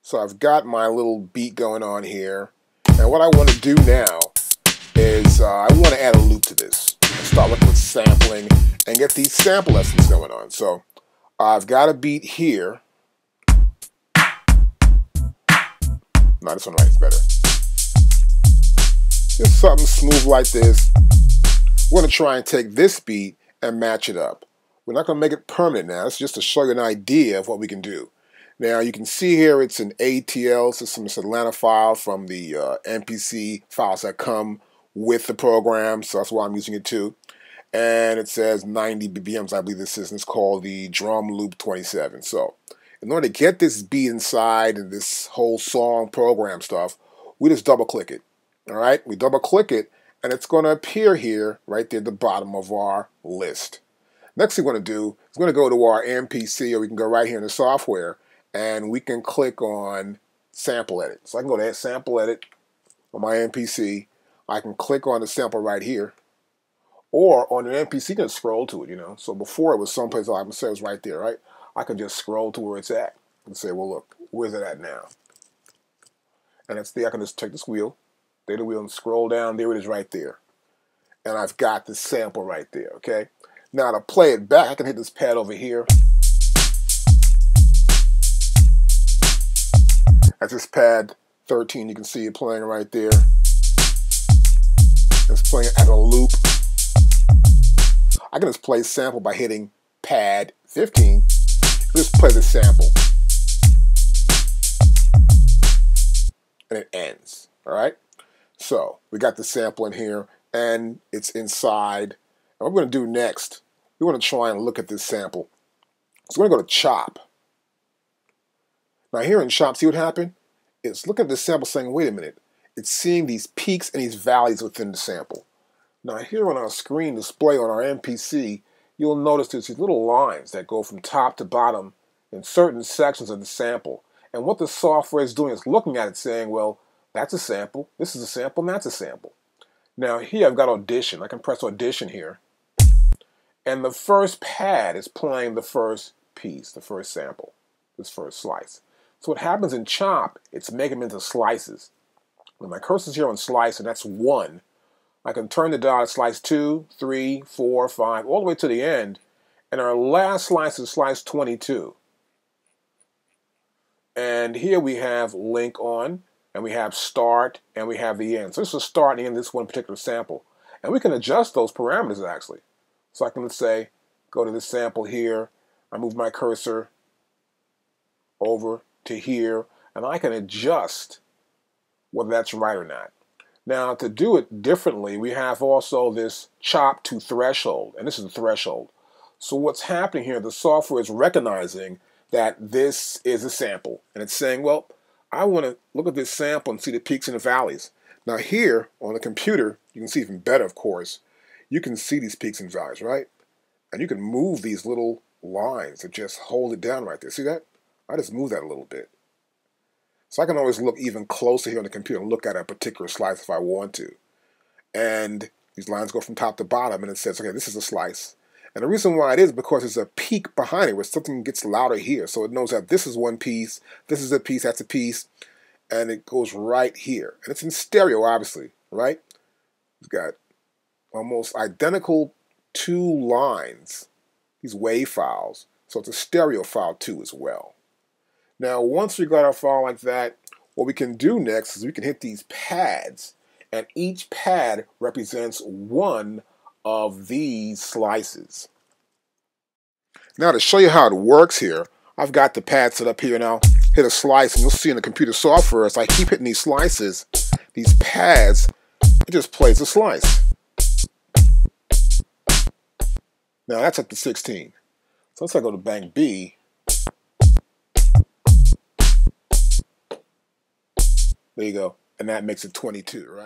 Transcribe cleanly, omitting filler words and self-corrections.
So I've got my little beat going on here. And what I want to do now is I want to add a loop to this. Start looking with sampling and get these sample lessons going on. So I've got a beat here. No, this one right is better. Just something smooth like this. We're going to try and take this beat and match it up. We're not going to make it permanent now. It's just to show you an idea of what we can do. Now you can see here it's an ATL system, it's an Atlanta file from the MPC files that come with the program, so that's why I'm using it too. And it says 90 BPMs, I believe this is, and it's called the Drum Loop 27. So in order to get this beat inside and this whole song program stuff, we just double click it. All right, we double click it and it's going to appear here right there at the bottom of our list. Next thing we're going to do is we're going to go to our MPC, or we can go right here in the software, and we can click on Sample Edit. So I can go to Sample Edit on my MPC. I can click on the sample right here. Or on an MPC, you can scroll to it, you know. So before it was someplace, I would say it was right there, right? I can just scroll to where it's at and say, well, look, where's it at now? And it's there. I can just take this wheel, data wheel, and scroll down. There it is right there. And I've got the sample right there, okay? Now to play it back, I can hit this pad over here. That's this pad 13, you can see it playing right there. It's playing at a loop. I can just play sample by hitting pad 15. Just play the sample. And it ends, all right? So we got the sample in here and it's inside. And what we're going to do next, we want to try and look at this sample. So we're going to go to Chop. Now here in Chop, see what happened? It's looking at the sample saying, wait a minute. It's seeing these peaks and these valleys within the sample. Now here on our screen display on our MPC, you'll notice there's these little lines that go from top to bottom in certain sections of the sample. And what the software is doing is looking at it saying, well, that's a sample, this is a sample, and that's a sample. Now here I've got Audition. I can press Audition here. And the first pad is playing the first piece, the first sample, this first slice. So what happens in Chop, it's making them into slices. When my cursor's here on slice, and that's 1, I can turn the dial to slice 2, 3, 4, 5, all the way to the end. And our last slice is slice 22. And here we have link on, and we have start, and we have the end. So this is start and end this one particular sample. And we can adjust those parameters actually. So I can, let's say, go to this sample here. I move my cursor over to here, and I can adjust whether that's right or not. Now, to do it differently, we have also this chop to threshold, and this is the threshold. So what's happening here, the software is recognizing that this is a sample, and it's saying, well, I want to look at this sample and see the peaks and the valleys. Now here on the computer, you can see even better, of course. You can see these peaks and valleys, right? And you can move these little lines and just hold it down right there. See that? I just move that a little bit. So I can always look even closer here on the computer and look at a particular slice if I want to. And these lines go from top to bottom, and it says, okay, this is a slice. And the reason why it is because there's a peak behind it where something gets louder here. So it knows that this is one piece, this is a piece, that's a piece, and it goes right here. And it's in stereo, obviously, right? It's got almost identical 2 lines, these wave files. So it's a stereo file too as well. Now, once we got our file like that, what we can do next is we can hit these pads, and each pad represents one of these slices. Now, to show you how it works here, I've got the pad set up here now. Hit a slice, and you'll see in the computer software, as I keep hitting these slices, these pads, it just plays a slice. Now, that's up to 16. So let's say I go to bank B. There you go. And that makes it 22, right?